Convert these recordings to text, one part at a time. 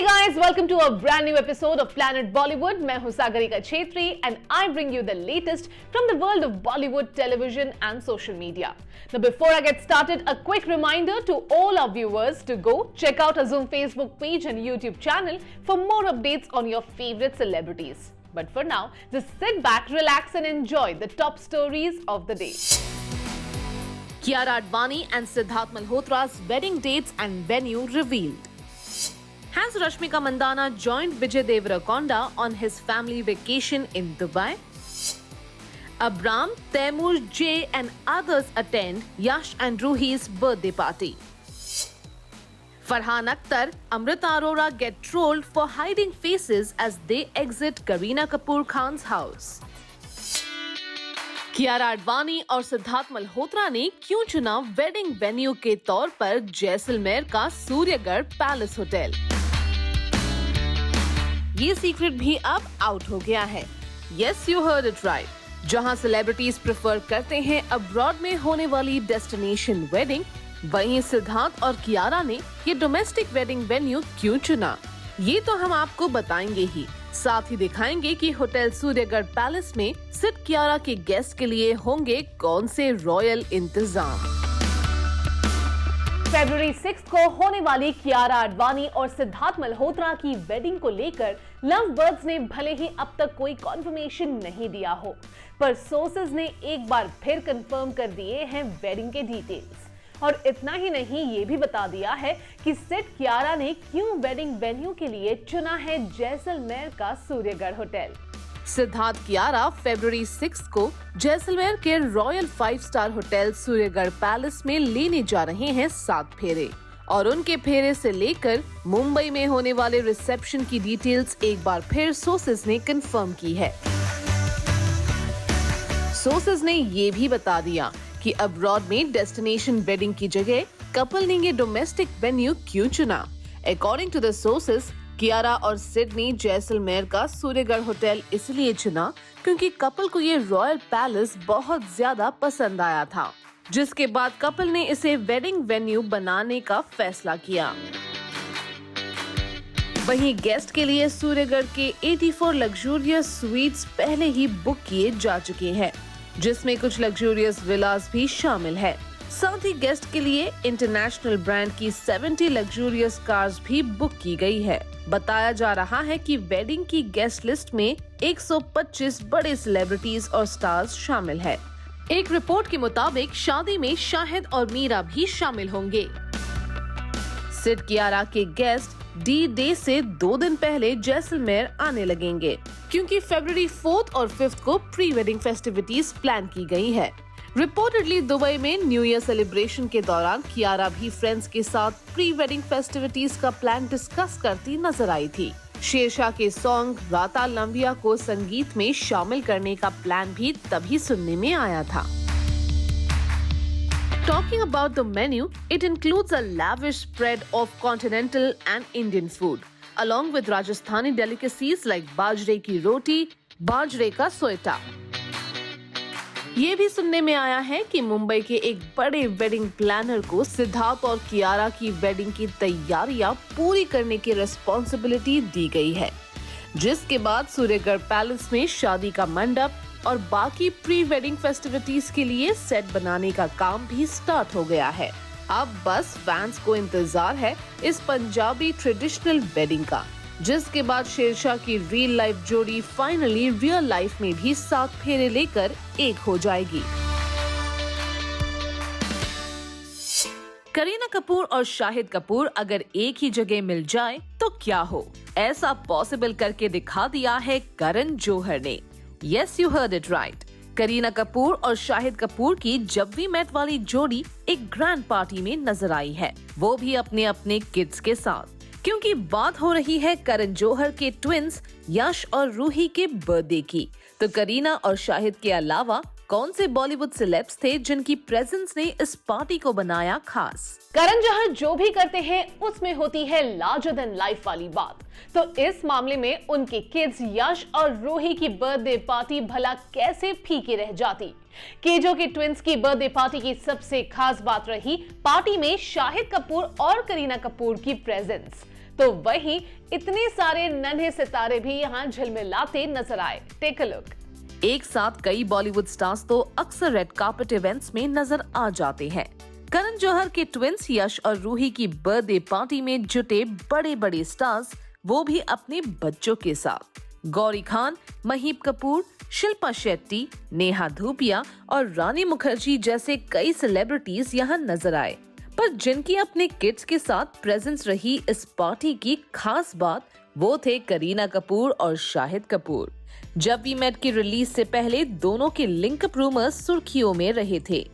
Hey guys, welcome to a brand new episode of Planet Bollywood. मैं हूं Sagarika Chhetri and I bring you the latest from the world of Bollywood television and social media. Now before I get started, a quick reminder to all our viewers to go check out our Zoom Facebook page and YouTube channel for more updates on your favorite celebrities. But for now, just sit back, relax and enjoy the top stories of the day. Kiara Advani and Siddharth Malhotra's wedding dates and venue revealed. Has Rashmika Mandanna joined Vijay Deverakonda on his family vacation in Dubai? Abram, Taimur, Jay and others attend Yash and Ruhi's birthday party. Farhan Akhtar, Amrita Arora get trolled for hiding faces as they exit Kareena Kapoor Khan's house. Kiara Advani और सिद्धार्थ मल्होत्रा ने क्यों चुना wedding venue के तौर पर जैसलमेर का Suryagarh palace hotel? ये secret भी अब आउट हो गया है। Yes, you heard it right. जहां सेलिब्रिटीज प्रेफर करते हैं अब्रॉड में होने वाली डेस्टिनेशन वेडिंग, वहीं सिद्धार्थ और कियारा ने ये डोमेस्टिक वेडिंग वेन्यू क्यों चुना, ये तो हम आपको बताएंगे ही। साथ ही दिखाएंगे कि होटल सूर्यगढ़ पैलेस में सिड कियारा के गेस्ट के लिए होंगे कौन से रॉयल इंतजाम। फरवरी 6 को होने वाली कियारा आडवाणी और सिद्धार्थ मल्होत्रा की वेडिंग को लेकर लव बर्ड्स ने भले ही अब तक कोई कंफर्मेशन नहीं दिया हो, पर सोर्सेज ने एक बार फिर कंफर्म कर दिए हैं वेडिंग के डिटेल्स। और इतना ही नहीं, ये भी बता दिया है कि सिड कियारा ने क्यों वेडिंग वेन्यू के लिए चुना है जैसलमेर का सूर्यगढ़ होटल। सिद्धार्थ कियारा फरवरी 6 को जैसलमेर के royal 5 star hotel Suryagarh palace में लेने जा रहे हैं 7 फेरे, और उनके फेरे से लेकर मुंबई में होने वाले रिसेप्शन की डिटेल्स एक बार फिर सोर्सेज ने कंफर्म की है। सोर्सेज ने ये भी बता दिया कि अब्रॉड में डेस्टिनेशन वेडिंग की जगह कपल ने ये डोमेस्टिक वेन्यू क्यों चुना। According to the sources, Kiara और सिड ने जैसलमेर का सूर्यगढ़ होटल इसलिए चुना क्योंकि कपल को ये रॉयल पैलेस बहुत ज्यादा पसंद आया था, जिसके बाद कपल ने इसे वेडिंग वेन्यू बनाने का फैसला किया। वहीं गेस्ट के लिए सूर्यगढ़ के 84 लग्जूरियस स्वीट्स पहले ही बुक किए जा चुके हैं, जिसमें कुछ लग्जूरियस विलास भी शामिल है। साथ ही गेस्ट के लिए इंटरनेशनल ब्रांड की 70 लग्जूरियस कार्स भी बुक की गई है। बताया जा रहा है कि वेडिंग की गेस्ट लिस्ट में 125 बड़े सेलिब्रिटीज और स्टार्स शामिल है। एक रिपोर्ट के मुताबिक शादी में शाहिद और मीरा भी शामिल होंगे। सिड कियारा के गेस्ट D-Day से 2 दिन पहले जैसलमेर आने लगेंगे, क्योंकि फरवरी 4 और 5 को प्री वेडिंग फेस्टिविटीज प्लान की गई है। रिपोर्टेडली दुबई में न्यू ईयर सेलिब्रेशन के दौरान कियारा भी फ्रेंड्स के साथ प्री वेडिंग फेस्टिविटीज का प्लान डिस्कस करती नजर आई थी। शेरशाह के सॉन्ग राता लंबिया को संगीत में शामिल करने का प्लान भी तभी सुनने में आया था। Talking about the menu, it includes a lavish spread of continental and Indian food, along with Rajasthani delicacies like बाजरे की रोटी, बाजरे का सोएटा। ये भी सुनने में आया है कि मुंबई के एक बड़े वेडिंग प्लानर को सिद्धार्थ और कियारा की वेडिंग की तैयारियां पूरी करने की रिस्पॉन्सिबिलिटी दी गई है, जिसके बाद सूर्यगढ़ पैलेस में शादी का मंडप और बाकी प्री वेडिंग फेस्टिविटीज के लिए सेट बनाने का काम भी स्टार्ट हो गया है। अब बस फैंस को इंतजार है इस पंजाबी ट्रेडिशनल वेडिंग का, जिसके बाद शेरशाह की रियल लाइफ जोड़ी फाइनली रियल लाइफ में भी 7 फेरे लेकर एक हो जाएगी। करीना कपूर और शाहिद कपूर अगर एक ही जगह मिल जाए तो क्या हो, ऐसा पॉसिबल करके दिखा दिया है करण जौहर ने। Yes, you heard it right. Kareena Kapoor और शाहिद कपूर की जब वी मेट वाली जोड़ी एक ग्रैंड पार्टी में नजर आई है, वो भी अपने अपने किड्स के साथ, क्योंकि बात हो रही है करण जौहर के ट्विंस यश और रूही के बर्थडे की। तो करीना और शाहिद के अलावा कौन से बॉलीवुड सेलेब्स थे जिनकी प्रेजेंस ने इस पार्टी को बनाया खास। करण जौहर जो भी करते हैं उसमें होती है लार्जर देन लाइफ वाली बात, तो इस मामले में उनके किड्स यश और रूही की बर्थडे पार्टी भला कैसे फीकी रह जाती। केजो के ट्विंस की बर्थडे पार्टी की सबसे खास बात रही पार्टी में शाहिद कपूर और करीना कपूर की प्रेजेंस। तो तो वहीं इतने सारे नन्हे सितारे भी यहाँ झिलमिलाते नजर आए। Take a look. एक साथ कई बॉलीवुड स्टार्स तो अक्सर रेड कार्पेट इवेंट्स में नजर आ जाते हैं। करण जौहर के ट्विंस यश और रूही की बर्थडे पार्टी में जुटे बड़े बड़े स्टार्स, वो भी अपने बच्चों के साथ। गौरी खान, महीप कपूर, शिल्पा शेट्टी, नेहा धूपिया और रानी मुखर्जी जैसे कई सेलिब्रिटीज यहाँ नजर आए। पर जिनकी अपने किड्स के साथ प्रेजेंस रही इस पार्टी की खास बात, वो थे करीना कपूर और शाहिद कपूर। जब वी मेट की रिलीज से पहले दोनों के लिंकअप रूमर्स सुर्खियों में रहे थे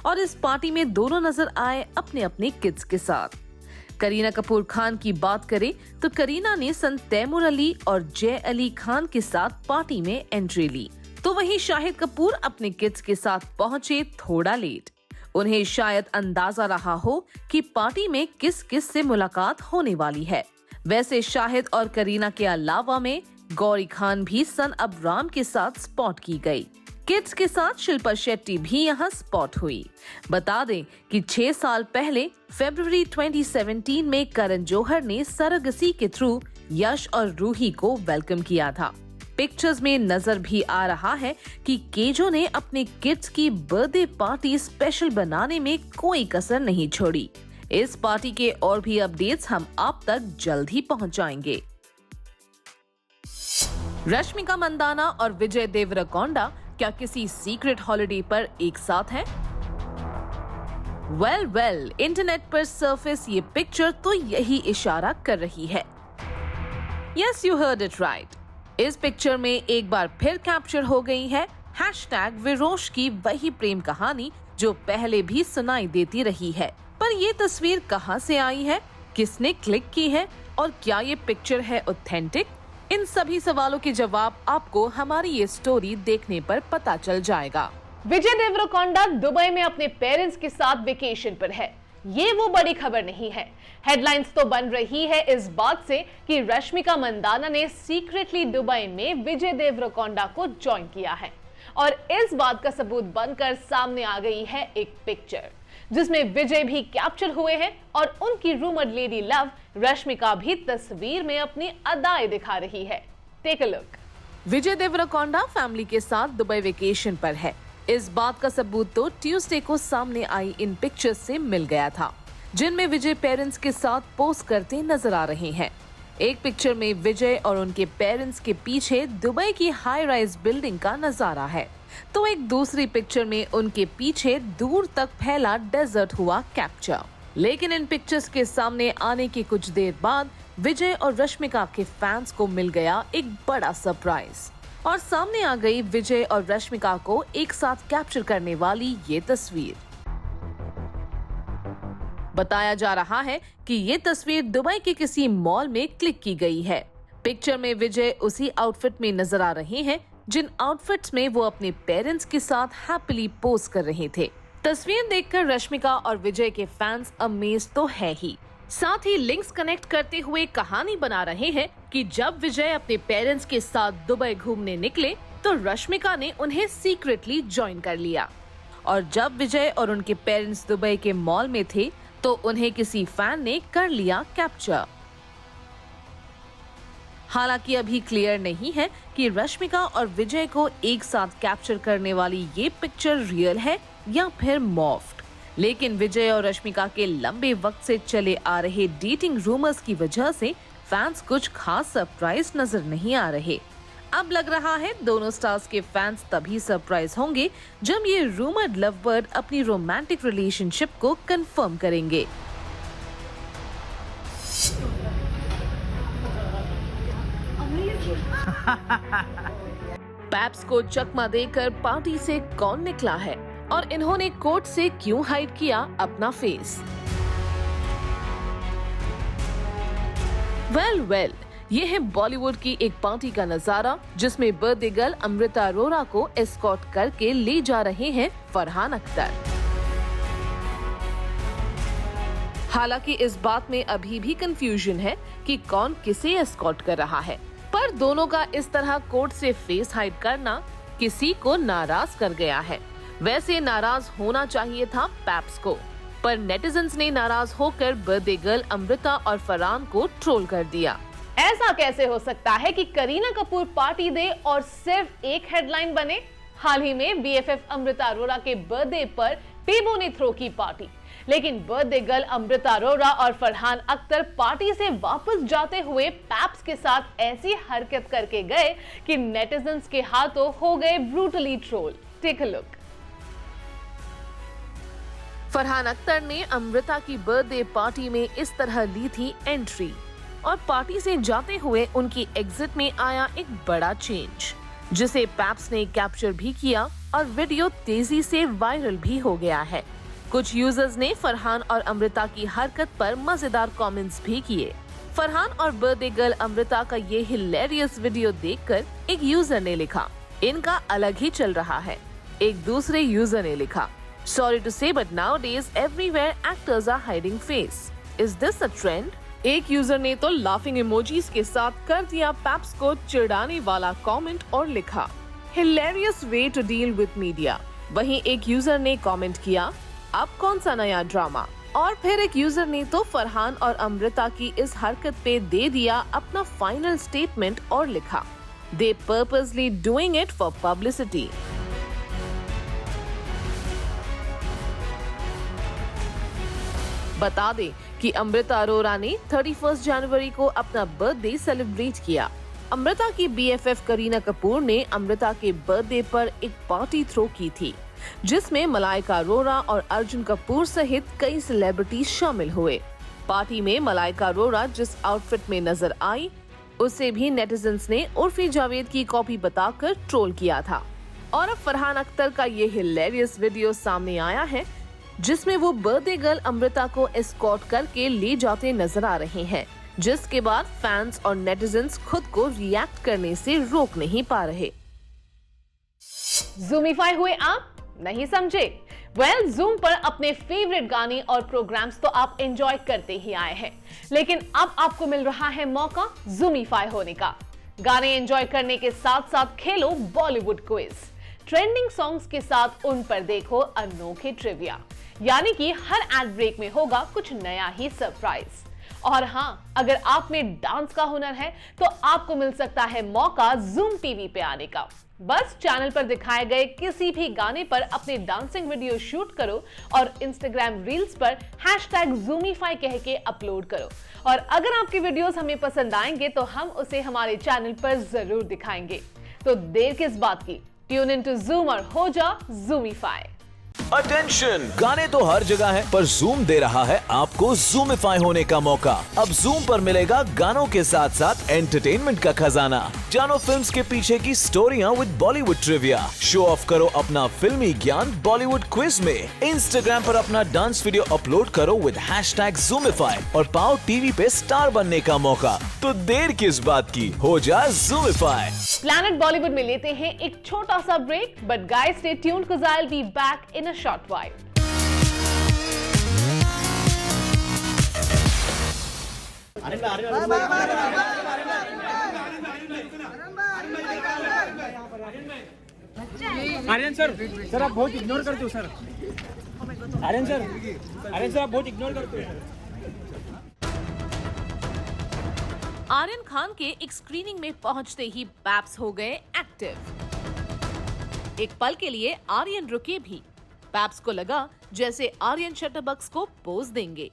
और इस पार्टी में दोनों नजर आए अपने अपने किड्स के साथ। करीना कपूर खान की बात करें तो करीना ने सन तैमूर अली और जय अली खान के साथ पार्टी में एंट्री ली, तो वहीं शाहिद कपूर अपने किड्स के साथ पहुंचे थोड़ा लेट। उन्हें शायद अंदाजा रहा हो कि पार्टी में किस किस से मुलाकात होने वाली है। वैसे शाहिद और करीना के अलावा में गौरी खान भी सन अबराम के साथ स्पॉट की गई। किड्स के साथ शिल्पा शेट्टी भी यहाँ स्पॉट हुई। बता दें कि 6 साल पहले फरवरी 2017 में करण जौहर ने सरगसी के थ्रू यश और रूही को वेलकम किया था। पिक्चर्स में नजर भी आ रहा है कि केजो ने अपने किड्स की बर्थडे पार्टी स्पेशल बनाने में कोई कसर नहीं छोड़ी। इस पार्टी के और भी अपडेट्स हम आप तक जल्द ही पहुंचाएंगे। रश्मिका मंदाना और विजय देवरकोंडा क्या किसी सीक्रेट हॉलिडे पर एक साथ हैं? वेल, इंटरनेट पर सरफेस ये पिक्चर तो यही इशारा कर रही है। Yes, you heard it right. इस पिक्चर में एक बार फिर कैप्चर हो गई है #विरोश की वही प्रेम कहानी जो पहले भी सुनाई देती रही है। पर ये तस्वीर कहां से आई है, किसने क्लिक की है और क्या ये पिक्चर है ऑथेंटिक? इन सभी सवालों के जवाब आपको हमारी ये स्टोरी देखने पर पता चल जाएगा। विजय देवरकोंडा दुबई में अपने पेरेंट्स के साथ वेकेशन पर है, ये वो बड़ी खबर नहीं है। हेडलाइंस तो बन रही है इस बात से कि रश्मिका मंदाना ने सीक्रेटली दुबई में विजय देवरकोंडा को ज्वाइन किया है और इस बात का सबूत बनकर सामने आ गई है एक पिक्चर जिसमें विजय भी कैप्चर हुए हैं और उनकी रूमर्ड लेडी लव रश्मिका भी तस्वीर में अपनी अदाएं दिखा रही है। Take a look. Vijay Deverakonda family के साथ दुबई वेकेशन पर है। इस बात का सबूत तो ट्यूसडे को सामने आई इन पिक्चर्स से मिल गया था, जिनमें विजय पेरेंट्स के साथ पोस्ट करते नजर आ रहे हैं। एक पिक्चर में विजय और उनके पेरेंट्स के पीछे दुबई की हाई राइज बिल्डिंग का नजारा है, तो एक दूसरी पिक्चर में उनके पीछे दूर तक फैला डेजर्ट हुआ कैप्चर। लेकिन इन पिक्चर्स के सामने आने के कुछ देर बाद विजय और रश्मिका के फैंस को मिल गया एक बड़ा सरप्राइज और सामने आ गई विजय और रश्मिका को एक साथ कैप्चर करने वाली ये तस्वीर। बताया जा रहा है कि ये तस्वीर दुबई के किसी मॉल में क्लिक की गई है। पिक्चर में विजय उसी आउटफिट में नजर आ रहे हैं जिन आउटफिट्स में वो अपने पेरेंट्स के साथ हैप्पीली पोज कर रहे थे। तस्वीर देखकर रश्मिका और विजय के फैंस अमेज तो है ही, साथ ही लिंक्स कनेक्ट करते हुए कहानी बना रहे हैं कि जब विजय अपने पेरेंट्स के साथ दुबई घूमने निकले तो रश्मिका ने उन्हें सीक्रेटली ज्वाइन कर लिया और जब विजय और उनके पेरेंट्स दुबई के मॉल में थे तो उन्हें किसी फैन ने कर लिया कैप्चर। हालांकि अभी क्लियर नहीं है कि रश्मिका और विजय को एक साथ कैप्चर करने वाली ये पिक्चर रियल है या फिर मॉफ्ड। लेकिन विजय और रश्मिका के लंबे वक्त से चले आ रहे डेटिंग रूमर्स की वजह से फैंस कुछ खास सरप्राइज नजर नहीं आ रहे। अब लग रहा है दोनों स्टार्स के फैंस तभी सरप्राइज होंगे जब ये रूमर्ड लव बर्ड अपनी रोमांटिक रिलेशनशिप को कंफर्म करेंगे। पैप्स को चकमा देकर पार्टी से कौन निकला है और इन्होंने कोर्ट से क्यों हाइड किया अपना फेस? वेल, ये है बॉलीवुड की एक पार्टी का नजारा जिसमें बर्थडे गर्ल अमृता अरोरा को एस्कॉर्ट करके ले जा रहे हैं फरहान अख्तर। हालांकि इस बात में अभी भी कंफ्यूजन है कि कौन किसे एस्कॉर्ट कर रहा है, पर दोनों का इस तरह कोर्ट से फेस हाइड करना किसी को नाराज कर गया है। वैसे नाराज होना चाहिए था पैप्स को, पर नेटिजन्स ने नाराज होकर बर्थडे गर्ल अमृता और फरहान को ट्रोल कर दिया। ऐसा कैसे हो सकता है कि करीना कपूर पार्टी दे और सिर्फ एक हेडलाइन बने? हाल ही में बीएफएफ अमृता अरोड़ा के बर्थडे पर पेबो ने थ्रो की पार्टी, लेकिन बर्थडे गर्ल अमृता अरोड़ा और फरहान अख्तर पार्टी से वापस जाते हुए पैप्स के साथ ऐसी हरकत करके गए कि नेटिजन्स के हाथों हो गए brutally troll. Take a look. Farhan Akhtar ने अमृता की बर्थडे पार्टी में इस तरह ली थी एंट्री और पार्टी से जाते हुए उनकी एग्जिट में आया एक बड़ा चेंज, जिसे पैप्स ने कैप्चर भी किया और वीडियो तेजी से वायरल भी हो गया है। कुछ यूजर्स ने फरहान और अमृता की हरकत पर मजेदार कमेंट्स भी किए। फरहान और बर्थडे गर्ल अमृता का ये हिलेरियस वीडियो देखकर एक यूजर ने लिखा, इनका अलग ही चल रहा है। एक दूसरे यूजर ने लिखा, sorry to say but nowadays everywhere actors are hiding face, is this a trend? एक यूजर ने तो लाफिंग इमोजीज के साथ कर दिया पैप्स को चिढ़ाने वाला कमेंट और लिखा, hilarious way to deal with media. वहीं एक यूजर ने कमेंट किया, अब कौन सा नया ड्रामा? और फिर एक यूजर ने तो फरहान और अमृता की इस हरकत पे दे दिया अपना फाइनल स्टेटमेंट और लिखा, they purposely doing it for publicity. बता दें कि अमृता अरोड़ा ने 31 जनवरी को अपना बर्थडे सेलिब्रेट किया। अमृता की बीएफएफ करीना कपूर ने अमृता के बर्थडे पर एक पार्टी थ्रो की थी, जिसमें मलाइका अरोड़ा और अर्जुन कपूर सहित कई सेलिब्रिटीज शामिल हुए। पार्टी में मलाइका अरोड़ा जिस आउटफिट में नजर आई, उसे भी नेटिजन्स ने उर्फी जावेद की कॉपी बताकर ट्रोल किया था। और अब फरहान अख्तर का ये हिलेरियस वीडियो सामने आया है, जिसमें वो बर्थडे गर्ल अमृता को एस्कॉर्ट करके ले जाते नजर आ रहे हैं, जिसके बाद फैंस और नेटिजन्स खुद को रिएक्ट करने से रोक नहीं पा रहे। ज़ूमीफाई हुए आप? नहीं समझे? वेल, ज़ूम पर अपने फेवरेट गाने और प्रोग्राम्स तो आप एंजॉय करते ही आए हैं, लेकिन अब आपको मिल रहा है मौका ज़ूमीफाई होने का। गाने एंजॉय करने के साथ साथ खेलो बॉलीवुड क्विज। ट्रेंडिंग सॉन्ग्स के साथ उन पर देखो अनोखे ट्रिविया, यानी कि हर एड ब्रेक में होगा कुछ नया ही सरप्राइज। और हाँ, अगर आप में डांस का हुनर है तो आपको मिल सकता है मौका ज़ूम टीवी पे आने का। बस चैनल पर दिखाए गए किसी भी गाने पर अपने डांसिंग वीडियो शूट करो और इंस्टाग्राम रील्स पर #Zoomify कह के अपलोड करो। और अगर आपके वीडियोस हमें पसंद आएंगे तो हम उसे हमारे चैनल पर जरूर दिखाएंगे। तो देर किस बात की, ट्यून इन टू ज़ूम और हो जा ज़ूमीफाई। अटेंशन, गाने तो हर जगह है, पर ज़ूम दे रहा है आपको ज़ूमीफाई होने का मौका। अब ज़ूम पर मिलेगा गानों के साथ साथ एंटरटेनमेंट का खजाना। जानो फिल्म्स के पीछे की स्टोरियां with Bollywood trivia. Show off करो अपना फिल्मी ज्ञान बॉलीवुड क्विज में। इंस्टाग्राम पर अपना डांस वीडियो अपलोड करो विद #Zoomify और पाओ टीवी पे स्टार बनने का मौका। तो देर किस बात की, हो जा ज़ूमीफाई। प्लैनेट बॉलीवुड में लेते हैं एक छोटा सा break, but guys stay tuned cause I'll be back in a short while. Aryan sir आप बहुत इग्नोर करते हो सर। आर्यन सर आप बहुत इग्नोर करते हो। आर्यन खान के एक स्क्रीनिंग में पहुंचते ही पैप्स हो गए एक्टिव। एक पल के लिए आर्यन रुके भी। पैप्स को लगा जैसे आर्यन शटरबक्स को पोज देंगे,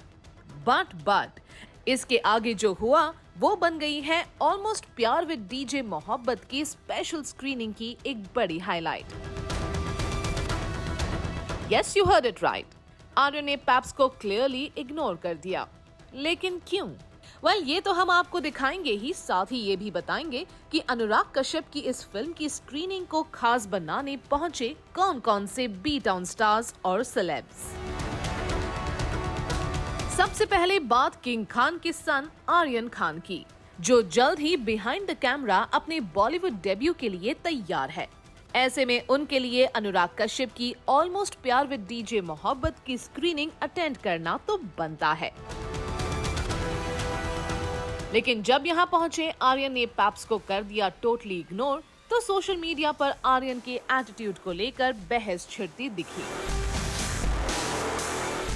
बट इसके आगे जो हुआ वो बन गई है ऑलमोस्ट प्यार विद डीजे मोहब्बत की स्पेशल स्क्रीनिंग की एक बड़ी highlight. Yes, you heard it right. Aryan ने पैप्स को क्लियरली इग्नोर कर दिया। लेकिन क्यों? वेल, ये तो हम आपको दिखाएंगे ही, साथ ही ये भी बताएंगे कि अनुराग कश्यप की इस फिल्म की स्क्रीनिंग को खास बनाने पहुंचे कौन-कौन से बी टाउन स्टार्स और सेलेब्स। सबसे पहले बात किंग खान के सन आर्यन खान की, जो जल्द ही बिहाइंड द कैमरा अपने बॉलीवुड डेब्यू के लिए तैयार है। ऐसे में उनके लिए अनुराग कश्यप की ऑलमोस्ट प्यार विद डीजे मोहब्बत की स्क्रीनिंग अटेंड करना तो बनता है। लेकिन जब यहाँ पहुंचे आर्यन ने पैप्स को कर दिया टोटली इग्नोर, तो सोशल मीडिया पर आर्यन के एटीट्यूड को लेकर बहस छिड़ती दिखी।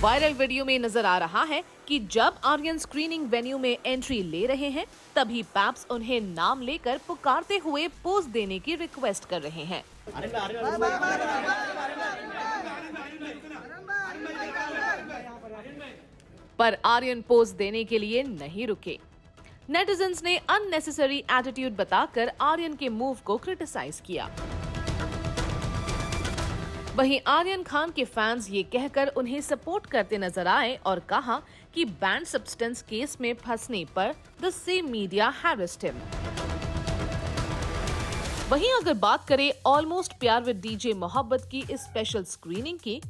वायरल वीडियो में नजर आ रहा है कि जब आर्यन स्क्रीनिंग वेन्यू में एंट्री ले रहे हैं तभी पैप्स उन्हें नाम लेकर पुकारते हुए पोज देने की रिक्वेस्ट कर रहे हैं। पर आर्यन पोज देने के लिए नहीं रुके। नेटिजन्स ने अननेसेसरी एटीट्यूड बताकर आर्यन के मूव को क्रिटिसाइज किया। वहीं आर्यन खान के फैंस ये कहकर उन्हें सपोर्ट करते नजर आए और कहा कि बैंड सब्सटेंस केस में फंसने पर the same media harassed him. वहीं अगर बात करें ऑलमोस्ट प्यार विद डीजे मोहब्बत की इस स्पेशल स्क्रीनिंग की,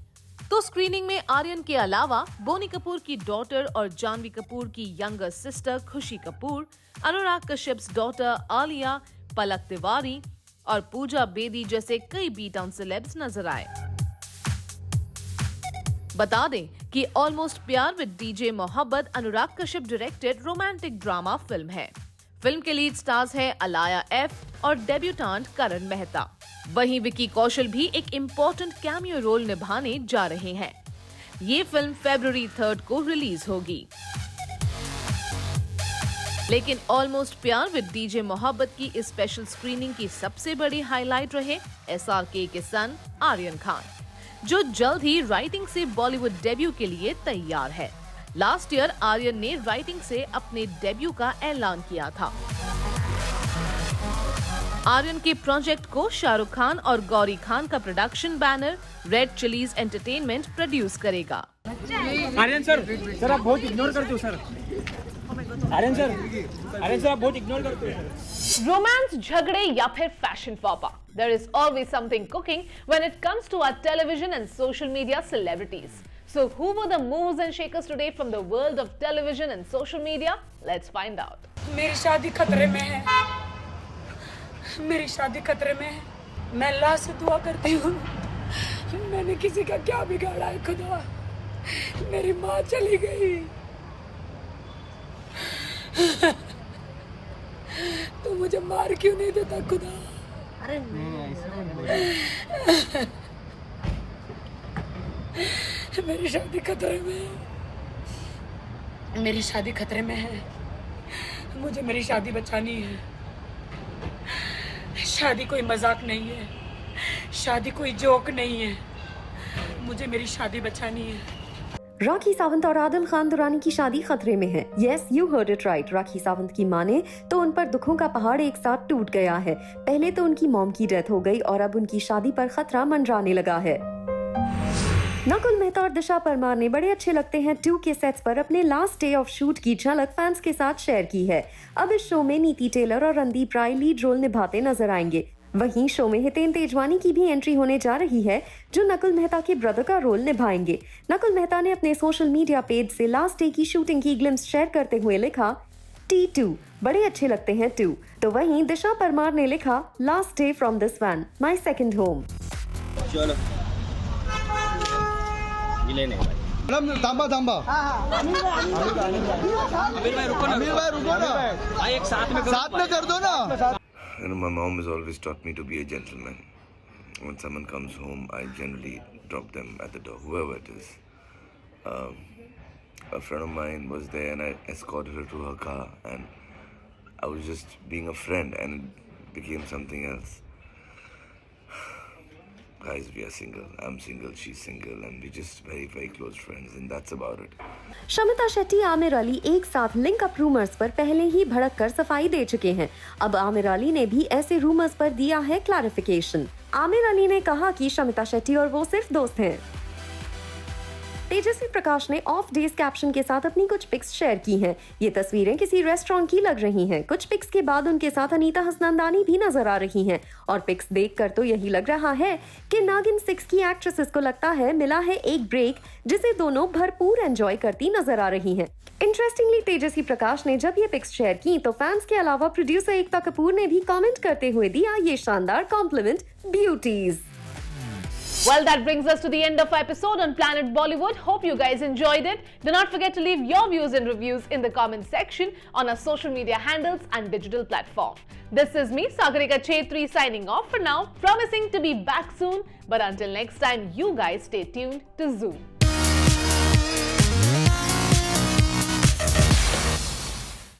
तो स्क्रीनिंग में आर्यन के अलावा बोनी कपूर की डॉटर और जानवी कपूर की यंगर सिस्टर खुशी कपूर, अनुराग कश्यप्स डॉटर आलिया, पलक तिवारी और पूजा बेदी जैसे कई बी टाउन सेलेब्स नजर आए। बता दें कि ऑलमोस्ट प्यार with DJ Mohabbat Anurag Kashyap directed romantic drama film है। फिल्म के लीड स्टार्स हैं अलाया एफ और डेब्यूटेंट करण मेहता। वहीं विकी कौशल भी एक इम्पोर्टेंट कैमियो रोल निभाने जा रहे हैं। ये फिल्म February 3 को रिलीज होगी। लेकिन ऑलमोस्ट प्यार विद डीजे मोहब्बत की इस स्पेशल स्क्रीनिंग की सबसे बड़ी हाईलाइट रहे SRK के सन आर्यन खान, जो जल्द ही राइटिंग से बॉलीवुड डेब्यू के लिए तैयार है। लास्ट ईयर आर्यन ने राइटिंग से अपने डेब्यू का ऐलान किया था। आर्यन के प्रोजेक्ट को शाहरुख खान और गौरी खान का production banner red chillies entertainment produce करेगा। आर्यन सर आप बहुत इग्नोर करते हो सर। आर्यन सर आप बहुत इग्नोर करते हो सर। रोमांस, झगड़े या फिर fashion फॉपा, there is always something cooking when it comes to our television and social media celebrities. So who were the movers and shakers today from the world of television and social media? Let's find out. मेरी शादी खतरे में है, मेरी शादी खतरे में है। मैं अल्लाह से दुआ करती हूँ, मैंने किसी का क्या बिगाड़ा है खुदा। मेरी माँ चली गई, तो मुझे मार क्यों नहीं देता खुदा। अरे मेरी शादी खतरे में है, मेरी शादी खतरे में है। मुझे मेरी शादी बचानी है। शादी कोई मजाक नहीं है, शादी कोई जोक नहीं है। मुझे मेरी शादी बचानी है। राखी सावंत और आदिल खान दुरानी की शादी खतरे में है। Yes, you heard it right. Rakhi Sawant की माने तो उन पर दुखों का पहाड़ एक साथ टूट गया है। पहले तो उनकी मॉम की डेथ हो गई और अब उनकी शादी पर खतरा मंडराने लगा है। नकुल मेहता और दिशा परमार ने बड़े अच्छे लगते हैं 2 के सेट्स पर अपने लास्ट डे ऑफ शूट की झलक फैंस के साथ शेयर की है। अब इस शो में नीति टेलर और रणदीप राय लीड रोल निभाते नजर आएंगे। वहीं शो में हितेन तेजवानी की भी एंट्री होने जा रही है, जो नकुल मेहता के ब्रदर का रोल निभाएंगे। नकुल मेहता ने अपने सोशल मीडिया पेज से लास्ट डे की शूटिंग की ग्लिम्स शेयर करते हुए लिखा T2 बड़े अच्छे लगते हैं 2। तो वहीं दिशा परमार ने लिखा last day from this one my second home. थांबा अमीर भाई रुको ना भाई, एक साथ में कर दो ना। You know, my mom has always taught me to be a gentleman. When someone comes home, I generally drop them at the door, whoever it is. A friend of mine was there and I escorted her to her car and I was just being a friend and it became something else. Guys, we are single. I'm single, she's single and we're just very, very close friends and that's about it. Shamita Shetty Aamir Ali एक साथ link up rumours पर पहले ही भड़क कर सफाई दे चुके हैं। अब आमिर अली ने भी ऐसे रूमर्स पर दिया है क्लैरिफिकेशन। आमिर अली ने कहा कि शमिता शेट्टी और वो सिर्फ दोस्त हैं। तेजस्वी प्रकाश ने ऑफ डेज कैप्शन के साथ अपनी कुछ पिक्स शेयर की हैं। ये तस्वीरें किसी रेस्टोरेंट की लग रही हैं। कुछ पिक्स के बाद उनके साथ अनीता हसनंदानी भी नजर आ रही हैं और पिक्स देखकर तो यही लग रहा है कि नागिन 6 की एक्ट्रेसेस को लगता है मिला है एक ब्रेक, जिसे दोनों भरपूर एंजॉय करती नजर आ रही हैं। इंटरेस्टिंगली तेजस्वी प्रकाश ने जब ये पिक्स शेयर की तो फैंस के अलावा प्रोड्यूसर एकता कपूर ने भी कमेंट करते हुए दिया ये शानदार compliment beauties. Well, that brings us to the end of our episode on Planet Bollywood. Hope you guys enjoyed it. Do not forget to leave your views and reviews in the comment section on our social media handles and digital platform. This is me, Sagarika Chetri, signing off for now, promising to be back soon. But until next time, you guys stay tuned to Zoom.